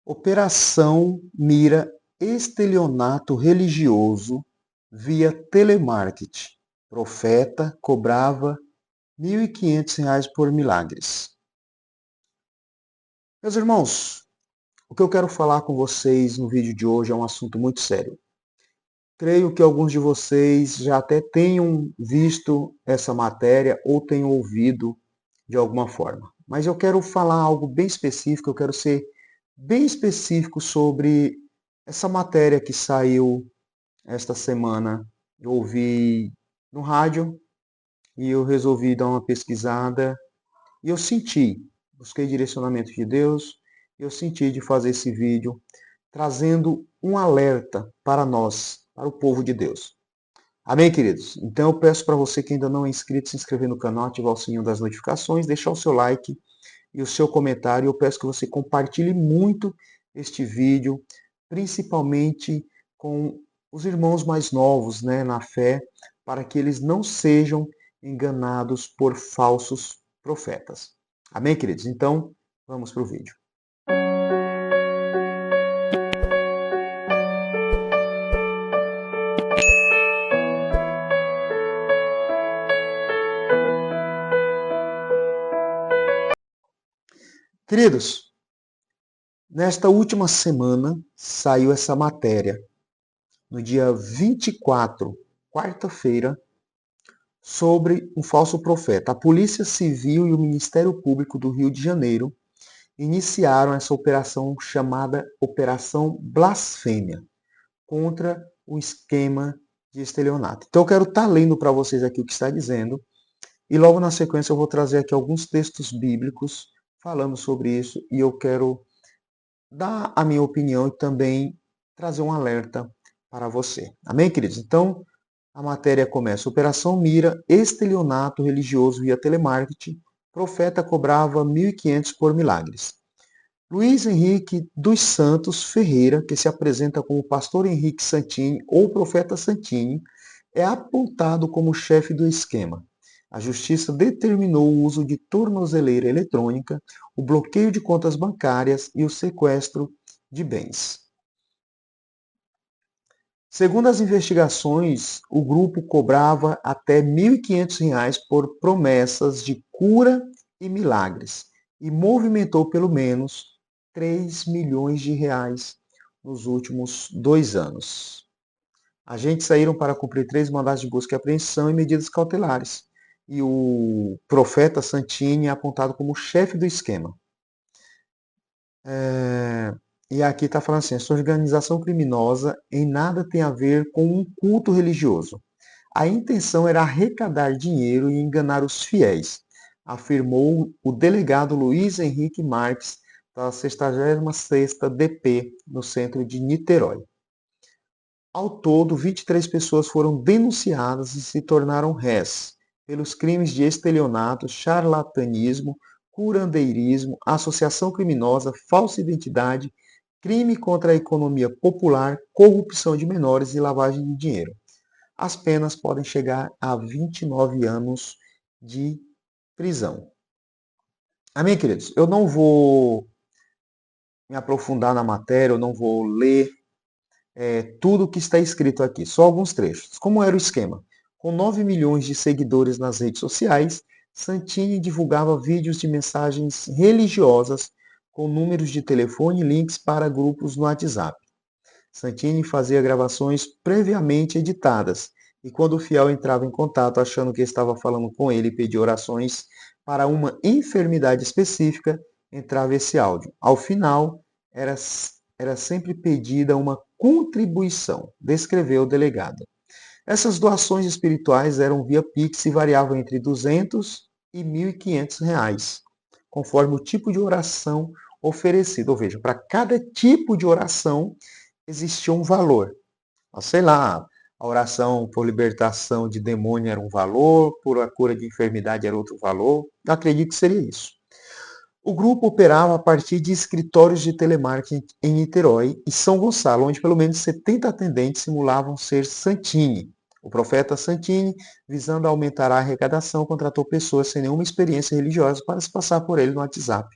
Operação mira estelionato religioso via telemarketing. Profeta cobrava R$ 1.500 por milagres. Meus irmãos, o que eu quero falar com vocês no vídeo de hoje é um assunto muito sério. Creio que alguns de vocês já até tenham visto essa matéria ou tenham ouvido de alguma forma. Mas eu quero falar algo bem específico, eu quero ser bem específico sobre essa matéria que saiu esta semana. Eu ouvi no rádio e eu resolvi dar uma pesquisada e eu busquei direcionamento de Deus, e eu senti de fazer esse vídeo trazendo um alerta para nós, para o povo de Deus. Amém, queridos? Então eu peço para você que ainda não é inscrito, se inscrever no canal, ativar o sininho das notificações, deixar o seu like e o seu comentário. Eu peço que você compartilhe muito este vídeo, principalmente com os irmãos mais novos, na fé, para que eles não sejam enganados por falsos profetas. Amém, queridos? Então, vamos para o vídeo. Queridos, nesta última semana saiu essa matéria, no dia 24, quarta-feira, sobre um falso profeta. A Polícia Civil e o Ministério Público do Rio de Janeiro iniciaram essa operação chamada Operação Blasfêmia, contra o esquema de estelionato. Então eu quero estar lendo para vocês aqui o que está dizendo, e logo na sequência eu vou trazer aqui alguns textos bíblicos falando sobre isso, e eu quero dar a minha opinião e também trazer um alerta para você. Amém, queridos? Então, a matéria começa. Operação mira estelionato religioso via telemarketing. Profeta cobrava R$ 1.500 por milagres. Luiz Henrique dos Santos Ferreira, que se apresenta como Pastor Henrique Santini ou Profeta Santini, é apontado como chefe do esquema. A Justiça determinou o uso de tornozeleira eletrônica, o bloqueio de contas bancárias e o sequestro de bens. Segundo as investigações, o grupo cobrava até R$ 1.500 por promessas de cura e milagres e movimentou pelo menos R$ 3 milhões nos últimos 2 anos. Agentes saíram para cumprir 3 mandados de busca e apreensão e medidas cautelares. E o profeta Santini é apontado como chefe do esquema. E aqui está falando assim, essa organização criminosa em nada tem a ver com um culto religioso. A intenção era arrecadar dinheiro e enganar os fiéis, afirmou o delegado Luiz Henrique Marques, da 66ª DP, no centro de Niterói. Ao todo, 23 pessoas foram denunciadas e se tornaram réis pelos crimes de estelionato, charlatanismo, curandeirismo, associação criminosa, falsa identidade, crime contra a economia popular, corrupção de menores e lavagem de dinheiro. As penas podem chegar a 29 anos de prisão. Amém, queridos? Eu não vou me aprofundar na matéria, eu não vou ler tudo o que está escrito aqui, só alguns trechos. Como era o esquema? Com 9 milhões de seguidores nas redes sociais, Santini divulgava vídeos de mensagens religiosas com números de telefone e links para grupos no WhatsApp. Santini fazia gravações previamente editadas, e quando o fiel entrava em contato achando que estava falando com ele e pedia orações para uma enfermidade específica, entrava esse áudio. Ao final, era sempre pedida uma contribuição, descreveu o delegado. Essas doações espirituais eram via Pix e variavam entre R$ 200 e R$ 1.500, conforme o tipo de oração oferecido. Ou seja, para cada tipo de oração existia um valor. Sei lá, a oração por libertação de demônio era um valor, por a cura de enfermidade era outro valor. Eu acredito que seria isso. O grupo operava a partir de escritórios de telemarketing em Niterói e São Gonçalo, onde pelo menos 70 atendentes simulavam ser Santini. O profeta Santini, visando aumentar a arrecadação, contratou pessoas sem nenhuma experiência religiosa para se passar por ele no WhatsApp.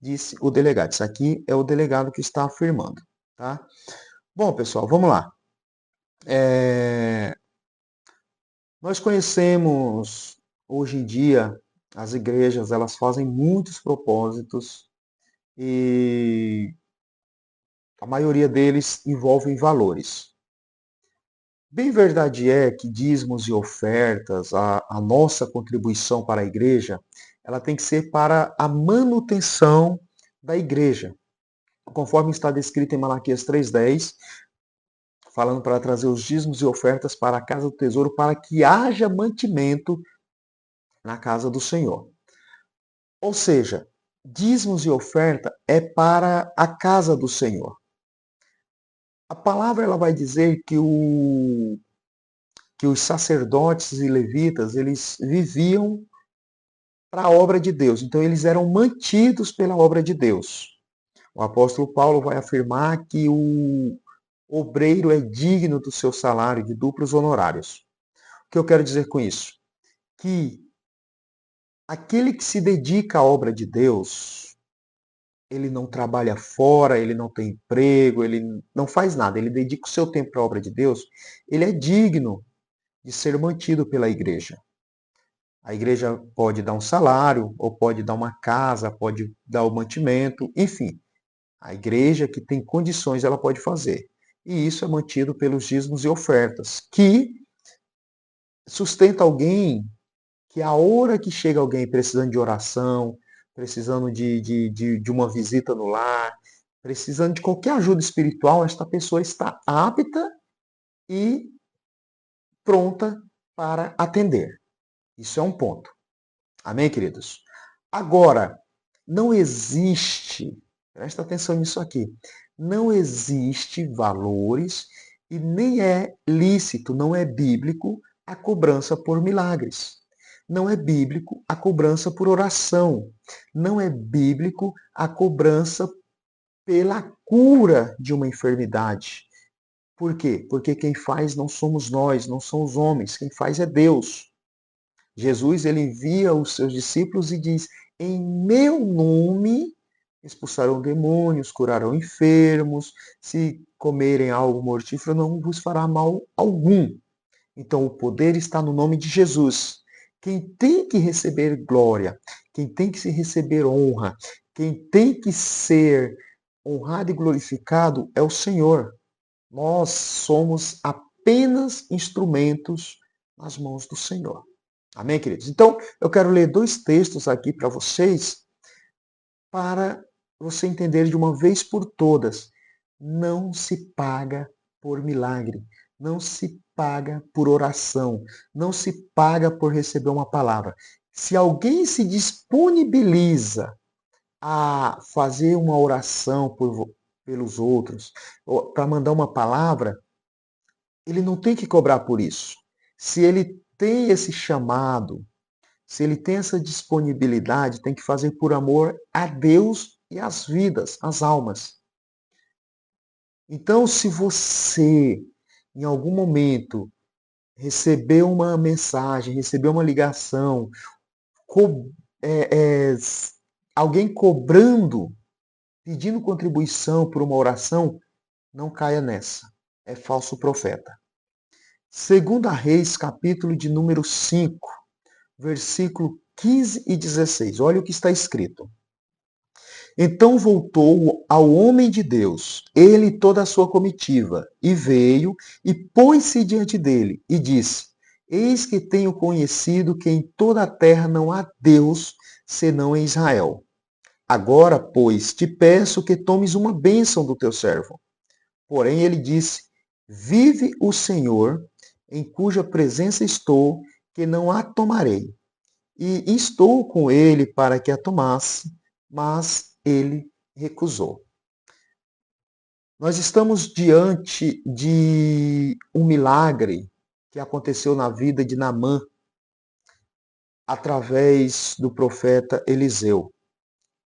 disse o delegado. Isso aqui é o delegado que está afirmando, tá? Bom, pessoal, vamos lá. Nós conhecemos, hoje em dia, as igrejas, elas fazem muitos propósitos e a maioria deles envolvem valores. Bem verdade é que dízimos e ofertas, a nossa contribuição para a igreja, ela tem que ser para a manutenção da igreja, conforme está descrito em Malaquias 3:10, falando para trazer os dízimos e ofertas para a casa do tesouro, para que haja mantimento na casa do Senhor. Ou seja, dízimos e oferta é para a casa do Senhor. A palavra ela vai dizer que os sacerdotes e levitas, eles viviam para a obra de Deus. Então eles eram mantidos pela obra de Deus. O apóstolo Paulo vai afirmar que o obreiro é digno do seu salário de duplos honorários. O que eu quero dizer com isso? Que aquele que se dedica à obra de Deus, ele não trabalha fora, ele não tem emprego, ele não faz nada, ele dedica o seu tempo para a obra de Deus, ele é digno de ser mantido pela igreja. A igreja pode dar um salário, ou pode dar uma casa, pode dar o mantimento, enfim. A igreja que tem condições, ela pode fazer. E isso é mantido pelos dízimos e ofertas, que sustenta alguém que a hora que chega alguém precisando de oração, precisando de uma visita no lar, precisando de qualquer ajuda espiritual, esta pessoa está apta e pronta para atender. Isso é um ponto. Amém, queridos? Agora, não existe, presta atenção nisso aqui, não existe valores e nem é lícito, não é bíblico a cobrança por milagres. Não é bíblico a cobrança por oração. Não é bíblico a cobrança pela cura de uma enfermidade. Por quê? Porque quem faz não somos nós, não são os homens, quem faz é Deus. Jesus ele envia os seus discípulos e diz: em meu nome expulsarão demônios, curarão enfermos, se comerem algo mortífero não vos fará mal algum. Então o poder está no nome de Jesus. Quem tem que receber glória, quem tem que se receber honra, quem tem que ser honrado e glorificado é o Senhor. Nós somos apenas instrumentos nas mãos do Senhor. Amém, queridos? Então, eu quero ler dois textos aqui para vocês, para você entender de uma vez por todas. Não se paga por milagre, não se paga por oração, não se paga por receber uma palavra. Se alguém se disponibiliza a fazer uma oração pelos outros, para mandar uma palavra, ele não tem que cobrar por isso. Se ele tem esse chamado, se ele tem essa disponibilidade, tem que fazer por amor a Deus e às vidas, às almas. Então, se você, em algum momento, recebeu uma mensagem, recebeu uma ligação, co é, é, alguém cobrando, pedindo contribuição por uma oração, não caia nessa. É falso profeta. Segunda Reis, capítulo de número 5, versículo 15 e 16. Olha o que está escrito. Então voltou ao homem de Deus, ele e toda a sua comitiva, e veio e pôs-se diante dele, e disse: Eis que tenho conhecido que em toda a terra não há Deus, senão em Israel. Agora, pois, te peço que tomes uma bênção do teu servo. Porém, ele disse: Vive o Senhor, em cuja presença estou, que não a tomarei. E estou com ele para que a tomasse, mas ele recusou. Nós estamos diante de um milagre que aconteceu na vida de Naamã através do profeta Eliseu.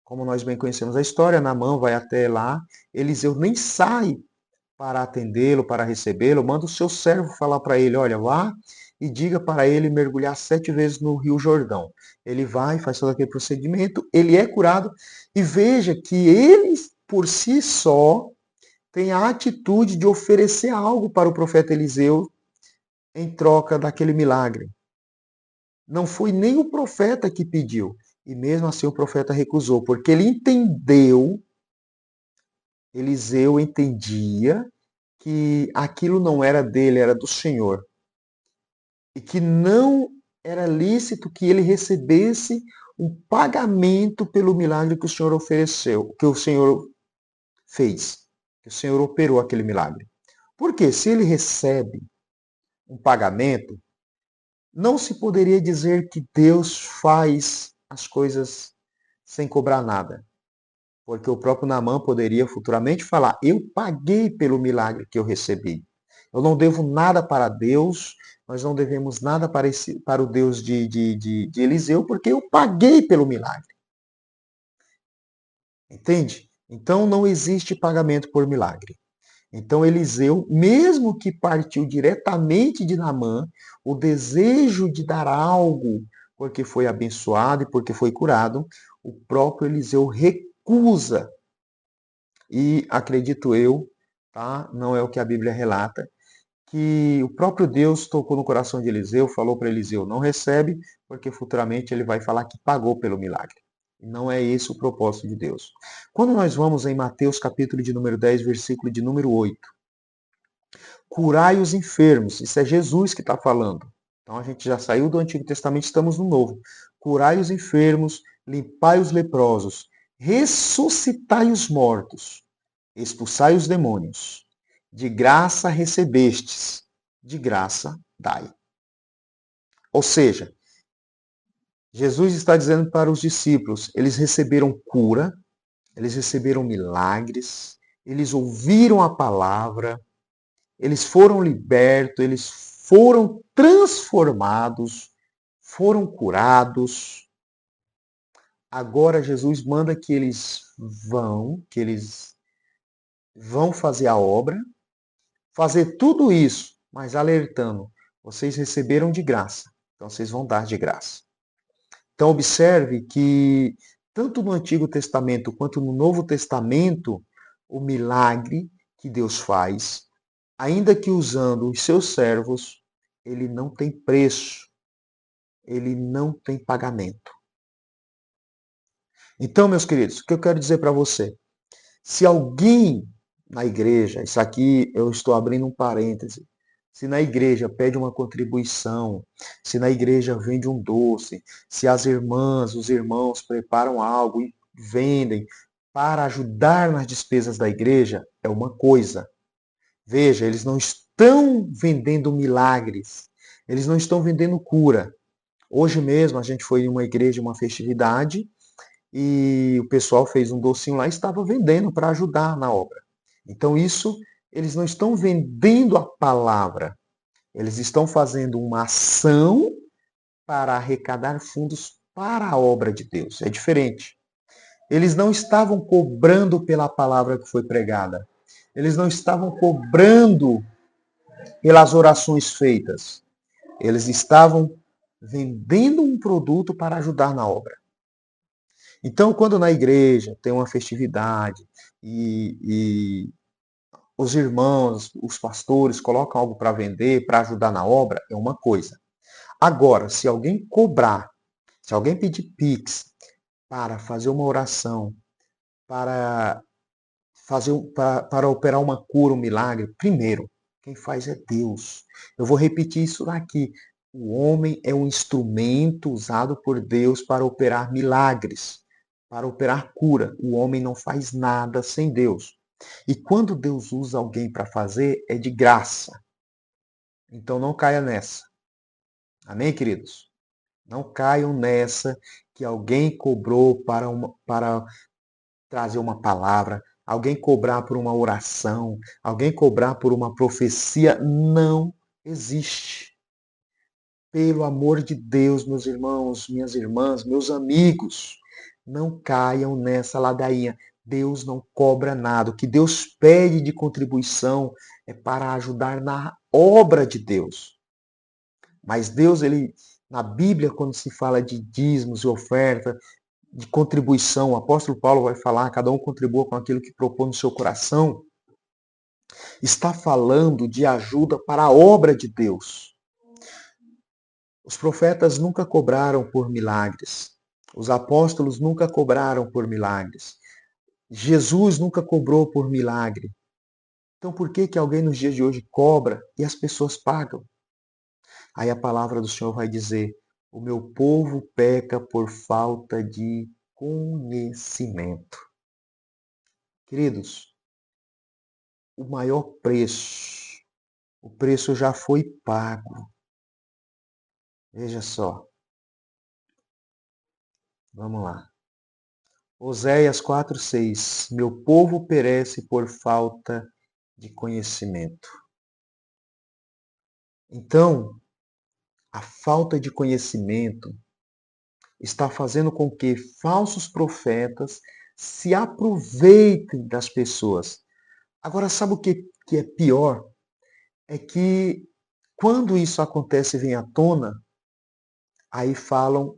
Como nós bem conhecemos a história, Naamã vai até lá, Eliseu nem sai para atendê-lo, para recebê-lo, manda o seu servo falar para ele, olha, vá e diga para ele mergulhar 7 vezes no Rio Jordão. Ele vai, faz todo aquele procedimento, ele é curado, e veja que ele, por si só, tem a atitude de oferecer algo para o profeta Eliseu em troca daquele milagre. Não foi nem o profeta que pediu, e mesmo assim o profeta recusou, porque ele entendeu, Eliseu entendia que aquilo não era dele, era do Senhor. E que não era lícito que ele recebesse um pagamento pelo milagre que o Senhor ofereceu, que o Senhor fez, que o Senhor operou aquele milagre. Porque se ele recebe um pagamento, não se poderia dizer que Deus faz as coisas sem cobrar nada. Porque o próprio Naamã poderia futuramente falar: eu paguei pelo milagre que eu recebi. Eu não devo nada para Deus, nós não devemos nada para o Deus de Eliseu, porque eu paguei pelo milagre. Entende? Então não existe pagamento por milagre. Então Eliseu, mesmo que partiu diretamente de Naamã, o desejo de dar algo porque foi abençoado e porque foi curado, o próprio Eliseu recusa. E acredito eu, tá? Não é o que a Bíblia relata, que o próprio Deus tocou no coração de Eliseu, falou para Eliseu, não recebe, porque futuramente ele vai falar que pagou pelo milagre. Não é esse o propósito de Deus. Quando nós vamos em Mateus capítulo de número 10, versículo de número 8, curai os enfermos, isso é Jesus que está falando. Então a gente já saiu do Antigo Testamento, estamos no Novo. Curai os enfermos, limpai os leprosos, ressuscitai os mortos, expulsai os demônios. De graça recebestes, de graça dai. Ou seja, Jesus está dizendo para os discípulos, eles receberam cura, eles receberam milagres, eles ouviram a palavra, eles foram libertos, eles foram transformados, foram curados. Agora Jesus manda que eles vão fazer a obra, fazer tudo isso, mas alertando, vocês receberam de graça, então vocês vão dar de graça. Então observe que tanto no Antigo Testamento quanto no Novo Testamento, o milagre que Deus faz, ainda que usando os seus servos, ele não tem preço, ele não tem pagamento. Então, meus queridos, o que eu quero dizer para você? Se alguém na igreja, isso aqui eu estou abrindo um parêntese, se na igreja pede uma contribuição, se na igreja vende um doce, se as irmãs, os irmãos preparam algo e vendem para ajudar nas despesas da igreja, é uma coisa. Veja, eles não estão vendendo milagres, eles não estão vendendo cura. Hoje mesmo a gente foi em uma igreja, uma festividade, e o pessoal fez um docinho lá e estava vendendo para ajudar na obra. Então isso, eles não estão vendendo a palavra, eles estão fazendo uma ação para arrecadar fundos para a obra de Deus. É diferente. Eles não estavam cobrando pela palavra que foi pregada. Eles não estavam cobrando pelas orações feitas. Eles estavam vendendo um produto para ajudar na obra. Então, quando na igreja tem uma festividade e os irmãos, os pastores colocam algo para vender, para ajudar na obra, é uma coisa. Agora, se alguém cobrar, se alguém pedir Pix para fazer uma oração, para para operar uma cura, um milagre, primeiro, quem faz é Deus. Eu vou repetir isso daqui. O homem é um instrumento usado por Deus para operar milagres, para operar cura. O homem não faz nada sem Deus. E quando Deus usa alguém para fazer, é de graça. Então não caia nessa. Amém, queridos? Não caiam nessa que alguém cobrou para trazer uma palavra, alguém cobrar por uma oração, alguém cobrar por uma profecia. Não existe. Pelo amor de Deus, meus irmãos, minhas irmãs, meus amigos, não caiam nessa ladainha. Deus não cobra nada. O que Deus pede de contribuição é para ajudar na obra de Deus. Mas Deus, ele, na Bíblia, quando se fala de dízimos e oferta, de contribuição, o apóstolo Paulo vai falar, cada um contribua com aquilo que propõe no seu coração, está falando de ajuda para a obra de Deus. Os profetas nunca cobraram por milagres. Os apóstolos nunca cobraram por milagres. Jesus nunca cobrou por milagre. Então por que alguém nos dias de hoje cobra e as pessoas pagam? Aí a palavra do Senhor vai dizer: o meu povo peca por falta de conhecimento. Queridos, o maior preço, o preço já foi pago. Veja só, vamos lá. Oséias 4:6. Meu povo perece por falta de conhecimento. Então, a falta de conhecimento está fazendo com que falsos profetas se aproveitem das pessoas. Agora, sabe o que é pior? É que quando isso acontece e vem à tona, aí falam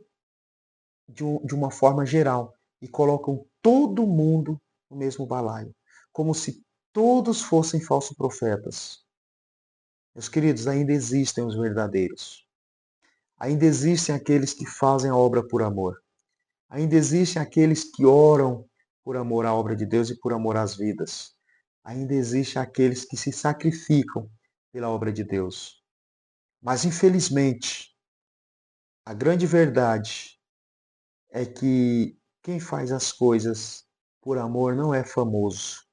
de uma forma geral e colocam todo mundo no mesmo balaio, como se todos fossem falsos profetas. Meus queridos, ainda existem os verdadeiros. Ainda existem aqueles que fazem a obra por amor. Ainda existem aqueles que oram por amor à obra de Deus e por amor às vidas. Ainda existem aqueles que se sacrificam pela obra de Deus. Mas, infelizmente, a grande verdade é que quem faz as coisas por amor não é famoso,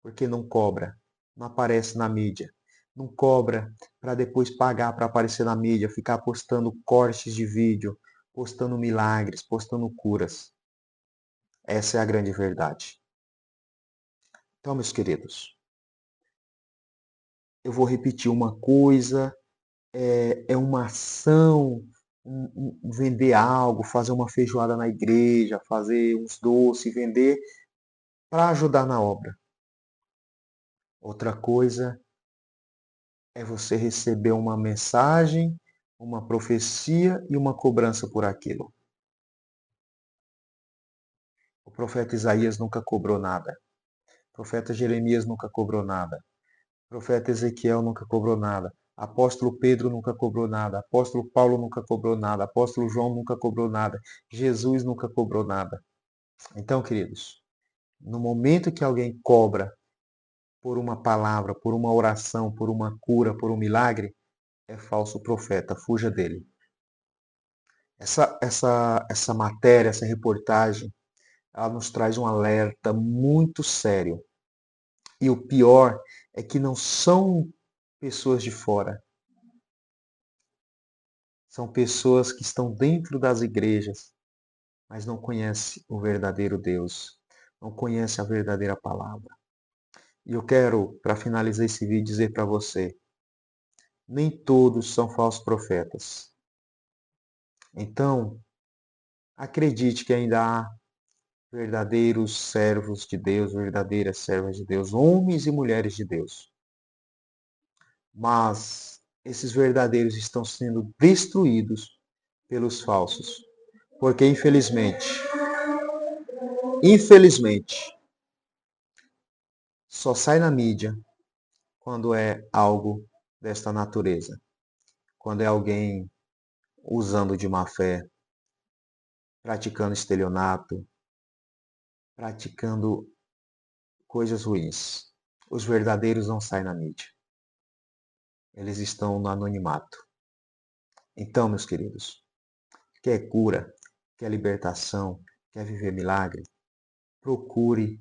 porque não cobra, não aparece na mídia. Não cobra para depois pagar para aparecer na mídia, ficar postando cortes de vídeo, postando milagres, postando curas. Essa é a grande verdade. Então, meus queridos, eu vou repetir uma coisa, é uma ação, vender algo, fazer uma feijoada na igreja, fazer uns doces, vender para ajudar na obra. Outra coisa é você receber uma mensagem, uma profecia e uma cobrança por aquilo. O profeta Isaías nunca cobrou nada. O profeta Jeremias nunca cobrou nada. O profeta Ezequiel nunca cobrou nada. Apóstolo Pedro nunca cobrou nada. Apóstolo Paulo nunca cobrou nada. Apóstolo João nunca cobrou nada. Jesus nunca cobrou nada. Então, queridos, no momento que alguém cobra por uma palavra, por uma oração, por uma cura, por um milagre, é falso profeta. Fuja dele. Essa matéria, essa reportagem, ela nos traz um alerta muito sério. E o pior é que não são pessoas de fora, são pessoas que estão dentro das igrejas, mas não conhecem o verdadeiro Deus, não conhecem a verdadeira palavra. E eu quero, para finalizar esse vídeo, dizer para você, nem todos são falsos profetas. Então, acredite que ainda há verdadeiros servos de Deus, verdadeiras servas de Deus, homens e mulheres de Deus. Mas esses verdadeiros estão sendo destruídos pelos falsos. Porque infelizmente, só sai na mídia quando é algo desta natureza. Quando é alguém usando de má fé, praticando estelionato, praticando coisas ruins. Os verdadeiros não saem na mídia. Eles estão no anonimato. Então, meus queridos, quer cura, quer libertação, quer viver milagre? Procure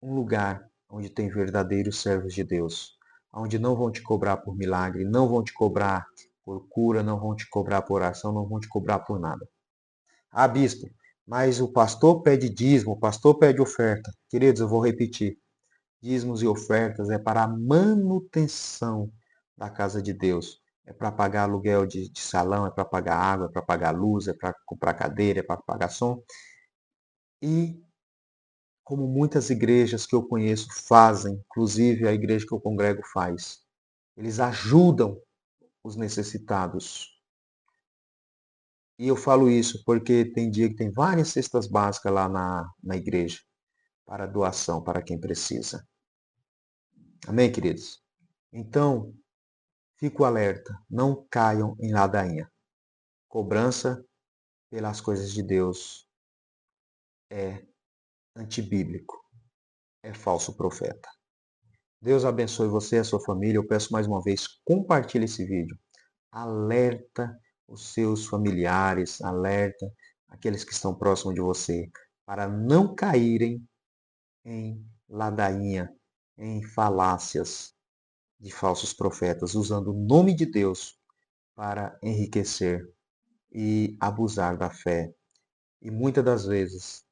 um lugar onde tem verdadeiros servos de Deus, onde não vão te cobrar por milagre, não vão te cobrar por cura, não vão te cobrar por oração, não vão te cobrar por nada. Ah, bispo, mas o pastor pede dízimo, o pastor pede oferta. Queridos, eu vou repetir. Dízimos e ofertas é para a manutenção da casa de Deus. É para pagar aluguel de salão, é para pagar água, é para pagar luz, é para comprar cadeira, é para pagar som. E como muitas igrejas que eu conheço fazem, inclusive a igreja que eu congrego faz. Eles ajudam os necessitados. E eu falo isso porque tem dia que tem várias cestas básicas lá na igreja para doação para quem precisa. Amém, queridos? Então, fico alerta, não caiam em ladainha. Cobrança pelas coisas de Deus é antibíblico, é falso profeta. Deus abençoe você e a sua família. Eu peço mais uma vez, compartilhe esse vídeo. Alerta os seus familiares, alerta aqueles que estão próximos de você, para não caírem em ladainha, em falácias de falsos profetas, usando o nome de Deus para enriquecer e abusar da fé e muitas das vezes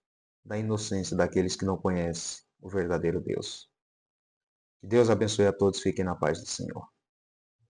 da inocência daqueles que não conhecem o verdadeiro Deus. Que Deus abençoe a todos, fiquem na paz do Senhor.